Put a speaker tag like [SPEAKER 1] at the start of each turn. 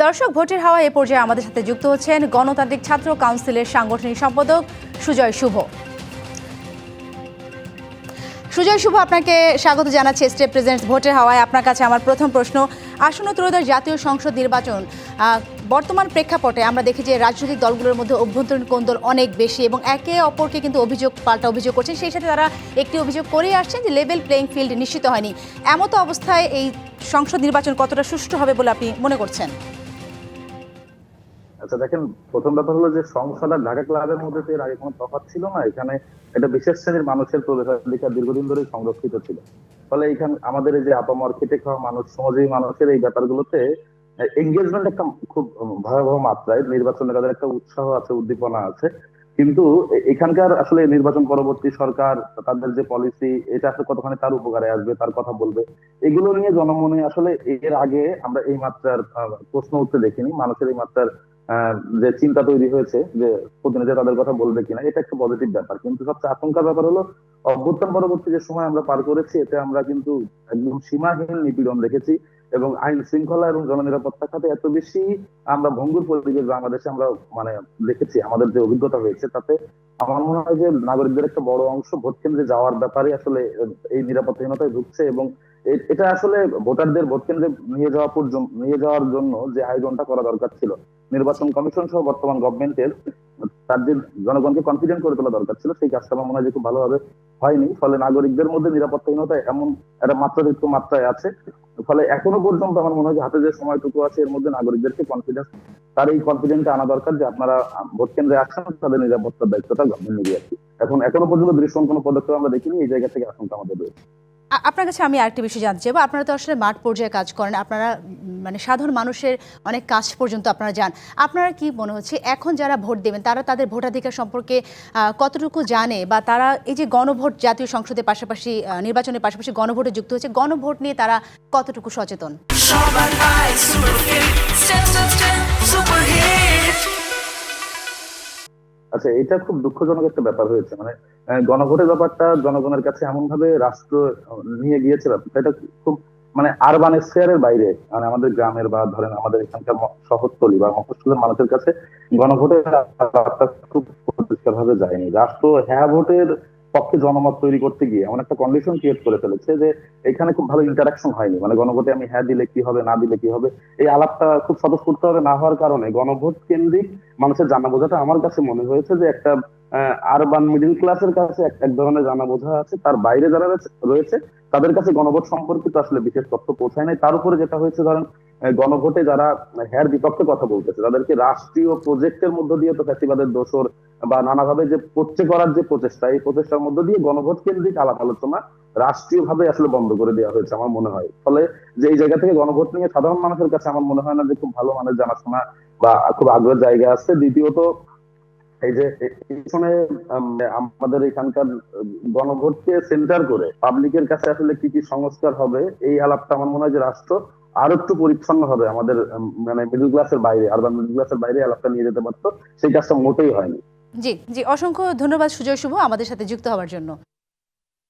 [SPEAKER 1] দর্শক, ভোটের হাওয়া এ পর্যায়ে আমাদের সাথে যুক্ত হচ্ছেন গণতান্ত্রিক ছাত্র কাউন্সিলের সাংগঠনিক সম্পাদক সুজয় শুভ। সুজয় শুভ, আপনাকে স্বাগত জানাচ্ছি স্টেট প্রেজেন্টস ভোটের হাওয়ায়। আপনার কাছে আমার প্রথম প্রশ্ন, আসন্ন ত্রয়োদশ জাতীয় সংসদ নির্বাচন বর্তমান প্রেক্ষাপটে আমরা দেখি যে রাজনৈতিক দলগুলোর মধ্যে অভ্যন্তরীণ কোন্দল অনেক বেশি এবং একে অপরকে কিন্তু পাল্টা অভিযোগ করছেন। সেই সাথে তারা একটি অভিযোগ করেই আসছেন যে লেভেল প্লেইং ফিল্ড নিশ্চিত হয়নি। এমতো অবস্থায় এই সংসদ নির্বাচন কতটা সুষ্ঠু হবে বলে আপনি মনে করছেন?
[SPEAKER 2] আচ্ছা দেখেন, প্রথম কথা হলো যে সংসদ আর ঢাকা ক্লাবের মধ্যে তো এর আগে কোনো তফাৎ ছিল না। এখানে একটা বিশেষ শ্রেণীর মানুষের প্রবেশাধিকার দীর্ঘদিন ধরে সংরক্ষিত ছিল। ফলে এখানে আমাদের এই যে আপামর খেটে খাওয়া মানুষ, সমাজী মানুষের এই ব্যাপারগুলোতে এঙ্গেজমেন্ট একটা খুব ভয়াবহ মাত্রায়। নির্বাচনে তাদের একটা উৎসাহ আছে, উদ্দীপনা আছে। কিন্তু এখানকার আসলে নির্বাচন পরবর্তী সরকার তাদের যে পলিসি, এটা আসলে কতখানি তার উপকারে আসবে, তার কথা বলবে, এগুলো নিয়ে জনমনে আসলে এর আগে আমরা এই মাত্রার প্রশ্ন উঠতে দেখিনি। মানুষের এই মাত্রার যে চিন্তা তৈরি হয়েছে যে প্রতিনিধি তাদের কথা বলবে কিনা, এটা একটা পজিটিভ ব্যাপার। কিন্তু সবচেয়ে আশঙ্কার ব্যাপার হলো অভ্যুত্থান পরবর্তী যে সময় আমরা পার করেছি, এতে আমরা কিন্তু একদম সীমাহীন নিপীড়ন দেখেছি এবং আইন শৃঙ্খলা এবং জননিরাপত্তা খাতে এত বেশি আমরা ভঙ্গুর পরিবেশ বাংলাদেশে আমরা মানে দেখেছি। আমাদের যে অভিজ্ঞতা হয়েছে তাতে আমার মনে হয় যে নাগরিকদের একটা বড় অংশ ভোট কেন্দ্রে যাওয়ার ব্যাপারে আসলে এই নিরাপত্তাহীনতায় ভুগছে এবং এটা আসলে ভোটারদের ভোট কেন্দ্রে নিয়ে যাওয়ার জন্য যে আয়োজনটা করা দরকার ছিল, নির্বাচন কমিশন সহ বর্তমান গভর্নমেন্টের তার যে জনগণকে কনফিডেন্ট করে তোলা দরকার ছিল, সেই কাজটা আমার মনে হয় যে খুব ভালোভাবে হয়নি। ফলে নাগরিকদের মধ্যে নিরাপত্তাহীনতা এমন একটা মাত্রাতিরিক্ত মাত্রায় আছে। ফলে এখনো পর্যন্ত আমার মনে হয় যে হাতে যে সময়টুকু আছে এর মধ্যে নাগরিকদেরকে তার এই কনফিডেন্সটা আনা দরকার যে আপনারা ভোট কেন্দ্রে আসছেন, তাদের নিরাপত্তার দায়িত্বটা গভর্নমেন্ট নিয়ে আছে। এখনো পর্যন্ত দৃশ্যমান কোনো পদক্ষেপ আমরা দেখিনি। এই জায়গা থেকে আশঙ্কা আমাদের রয়েছে।
[SPEAKER 1] আপনার কাছে আমি আরেকটি বিষয় জানতে চাইবো, আপনারা তো আসলে মাঠ পর্যায়ে কাজ করেন, আপনারা মানে সাধারণ মানুষের অনেক কাজ পর্যন্ত আপনারা যান। আপনারা কি মনে হচ্ছে এখন যারা ভোট দেবেন তারা তাদের ভোটাধিকার সম্পর্কে কতটুকু জানে, বা তারা এই যে গণভোট জাতীয় সংসদের পাশাপাশি নির্বাচনের পাশাপাশি গণভোটে যুক্ত হচ্ছে, গণভোট নিয়ে তারা কতটুকু সচেতন?
[SPEAKER 2] আচ্ছা, এটা খুব দুঃখজনক একটা ব্যাপার হয়েছে। মানে গণভোটের ব্যাপারটা জনগণের কাছে এমন ভাবে রাষ্ট্র নিয়ে গিয়েছে, ব্যাপারটা এটা খুব মানে আরবান স্ফিয়ারের বাইরে, মানে আমাদের গ্রামের বা ধরেন আমাদের এখানকার শহরতলি বা মফস্বলের মানুষের কাছে গণভোটের ব্যাপারটা খুব পরিষ্কার ভাবে যায়নি। রাষ্ট্র হ্যাঁ ভোটের পক্ষে জনমত তৈরি করতে গিয়ে এমন একটা কন্ডিশন ক্রিয়েট করে ফেলেছে যে এখানে খুব ভালো ইন্টারাকশন হয়নি। মানে গণভোটে আমি হ্যাঁ দিলে কি হবে, না দিলে কি হবে, এই আলাপটা খুব স্বতঃস্ফূর্ত ভাবে না হওয়ার কারণে গণভোট কেন্দ্রিক মানুষের জানা বোঝাটা আমার কাছে মনে হয়েছে যে একটা আরবান মিডিল ক্লাসের কাছে এক ধরনের জানা বোঝা আছে, তার বাইরে যারা রয়েছে তাদের কাছে গণভোট সম্পর্কিত আসলে বিশেষ তথ্য পৌঁছায় নাই। তার উপরে যেটা হয়েছে, ধরেন গণভোটে যারা হ্যার বিপক্ষে কথা বলতেছে তাদেরকে রাষ্ট্রীয় প্রজেক্টের মধ্য দিয়ে তো ফ্যাসিবাদের দোসর বা নানাভাবে যে পড়ছে করার যে প্রচেষ্টা, এই প্রচেষ্টার মধ্য দিয়ে গণভোট কেন্দ্রিক আলাপ আলোচনা রাষ্ট্রীয় ভাবে আসলে বন্ধ করে দেওয়া হয়েছে আমার মনে হয়। ফলে যে এই জায়গা থেকে গণভোট নিয়ে সাধারণ মানুষের কাছে আমার মনে হয় না যে খুব ভালো মানের জানাশোনা বা খুব আগ্রহের জায়গা আছে। দ্বিতীয়ত, এই যে পিছনে আমাদের এখানকার গণভোটকে সেন্টার করে পাবলিকের কাছে আসলে কি কি সংস্কার হবে, এই আলাপটা আমার মনে হয় যে রাষ্ট্র আরো একটু পরিচ্ছন্ন হবে আমাদের মানে মিডল ক্লাসের বাইরে, আরবান মিডল ক্লাসের বাইরে আলাপটা নিয়ে যেতে পারতো। সেই কাজটা মোটেই হয়নি।
[SPEAKER 1] জি জি, অসংখ্য ধন্যবাদ সুজয় শুভ আমাদের সাথে যুক্ত হওয়ার জন্য।